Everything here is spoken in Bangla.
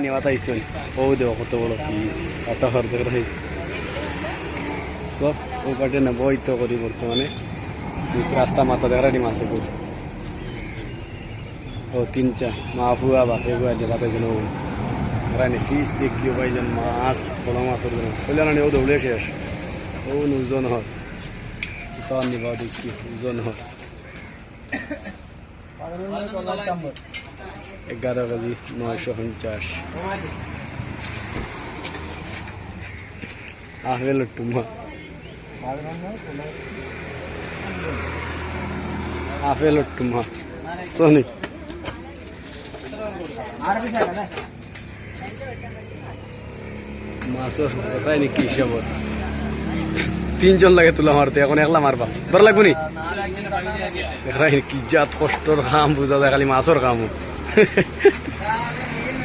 নেওয়া তাইছেন ও দেও কত বড় পিস কত হরদে রই সব ও কাটে না বইত করি বর্তমানে রাস্তা মাথা দেখারি মাছ করি ও তিনটা মাফুয়া বাপে গুয়া যে বাতাইছেন ও রানি ফিস দেখিও ভাইজন মাছ বড় মাছ ওর কইলা না ও দৌড়ে শেষ ও ওজন হয় তো নিবা দেখি ওজন হয় 11 কেজি 950 আগে লট্টুমা আপেল লট্টুমা সোনি মাছের কথাই নাকি হিসাব 3 জন লাগে তুলা মারতে এখন একলা মারবা বার লাগবো নি কি জাত কষ্টর কাম বুঝা যায় খালি মাছের কাম